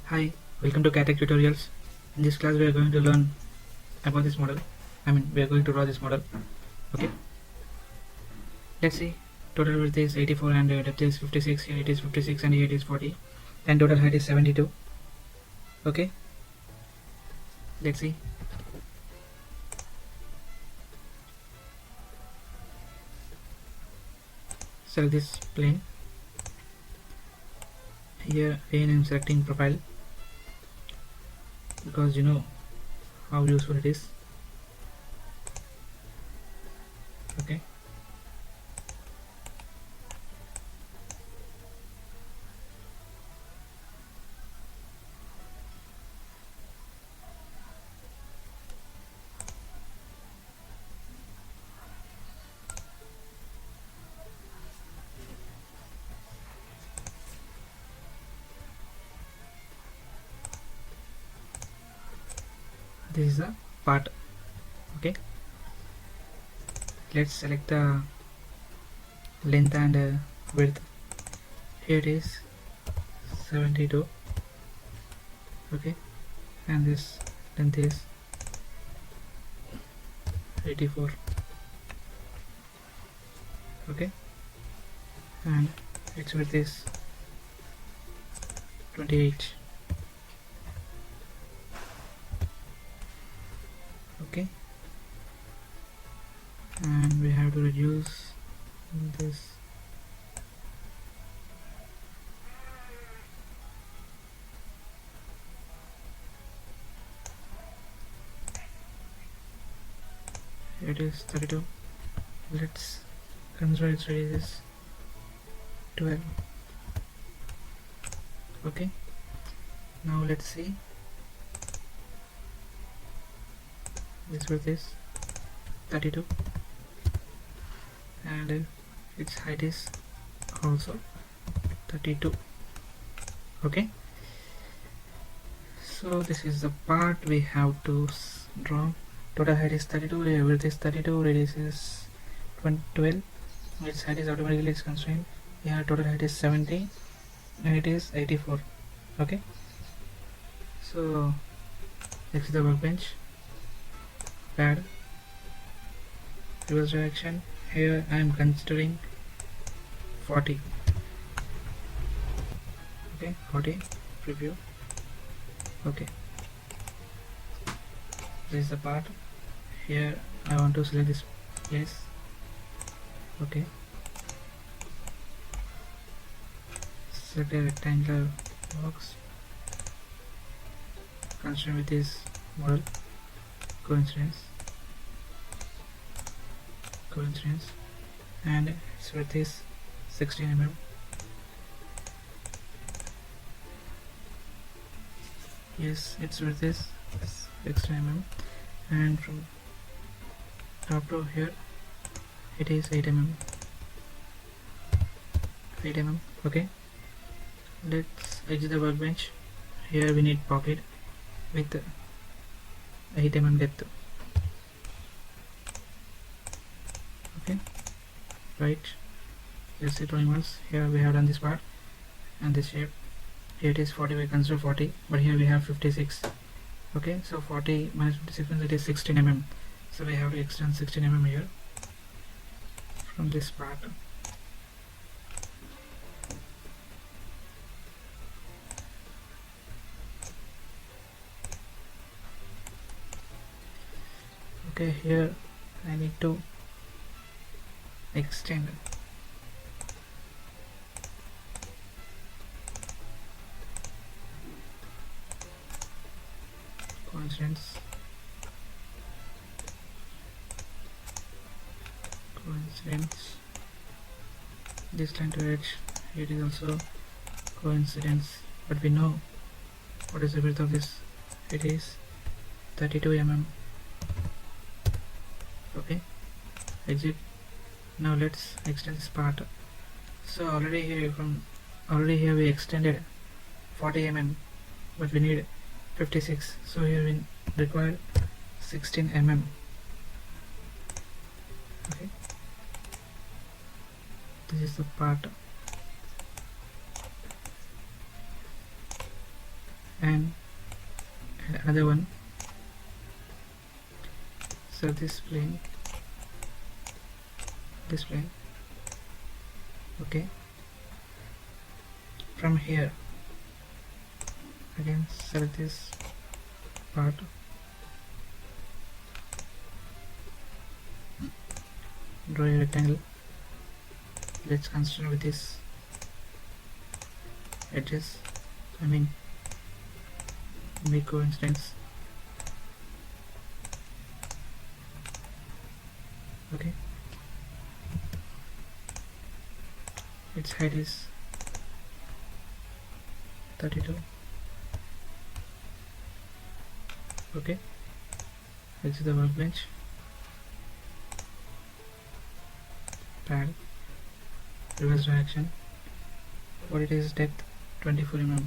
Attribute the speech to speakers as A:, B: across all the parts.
A: Hi, welcome to CATECH Tutorials. In this class we are going to learn about this model. We are going to draw this model. Okay. Let's see. Total width is 84 and depth is 56. Here it is 56 and here it is 40. And total height is 72. Okay. Let's see. Select this plane. Here again I am selecting profile because you know how useful it is. Okay. This is the part. Okay. Let's select the length and width. Here it is 72. Okay, and this length is 84. Okay, and its width is 28. Okay, and we have to reduce this. It is 32. Let's consider its radius is 12. Okay, now let's see. This width is 32 and its height is also 32. Okay, so this is the part we have to draw. Total height is 32, width is 32, radius is 12, its height is automatically constrained. Here total height is 70 and it is 84. Okay, so this is the workbench. Pad, reverse direction. Here I am considering 40. Okay, 40. Preview. Okay, this is the part. Here I want to select this place. Okay, select a rectangular box. Constrain with this model. Coincidence, and its width is 16 mm. Yes, its width is 16 mm, and from top to here it is 8 mm. Okay, let's exit the workbench. Here we need pocket with 8 mm depth. Okay, right, let's see drawing once. Here we have done this part and this shape. Here it is 40, we consider 40, but here we have 56. Okay, so 40 minus 56 means it is 16 mm, so we have to extend 16 mm here from this part. Okay, here I need to extend coincidence, this line to edge. It is also coincidence, but we know what is the width of this. It is 32 mm. Okay, exit. Now let's extend this part. So already here we extended 40 mm, but we need 56, so here we require 16 mm. Okay, this is the part, and another one. So this plane, okay. From here again select this part, draw a rectangle. Let's consider with this edges, make coincidence. Okay, its height is 32. Okay, this is the workbench. Pad, reverse direction. What it is, depth 24 mm.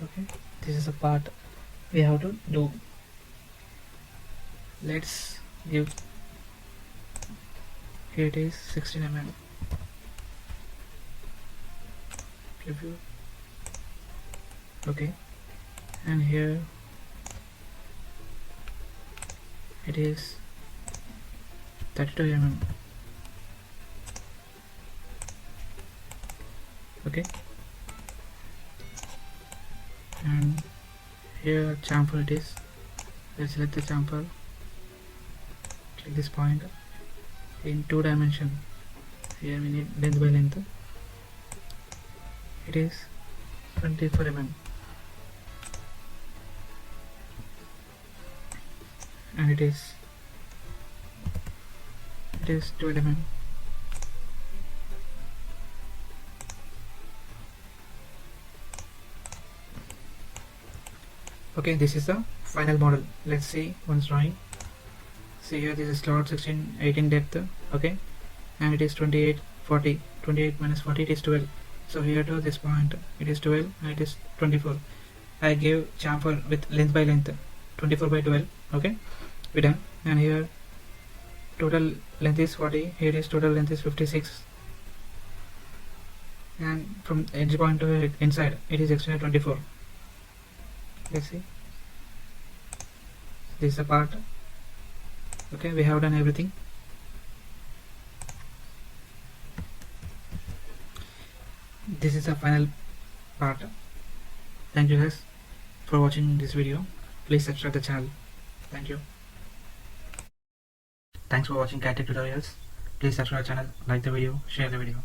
A: Okay, this is a part we have to do. Let's give, here it is 16 mm. Preview. Okay, and here it is 32 mm. Okay, and here chamfer it is. Let's select the chamfer, click this point in 2 dimension. Here we need length by length. It is 24 mm, and it is 12 mm. Okay, this is the final model. Let's see once drawing. See here, this is slot 16, 18 depth. Okay, and it is 28, 40. 28 minus 40, it is 12. So here to this point it is 12 and it is 24. I gave chamfer with length by length 24 by 12. Okay, we done. And here total length is 40. Here is total length is 56. And from edge point to inside it is extended 24. Let's see. This is the part. Okay, we have done everything. This is the final part. Thank you guys for watching this video. Please subscribe the channel. Thank you. Thanks for watching CATTECH tutorials. Please subscribe the channel, like the video, share the video.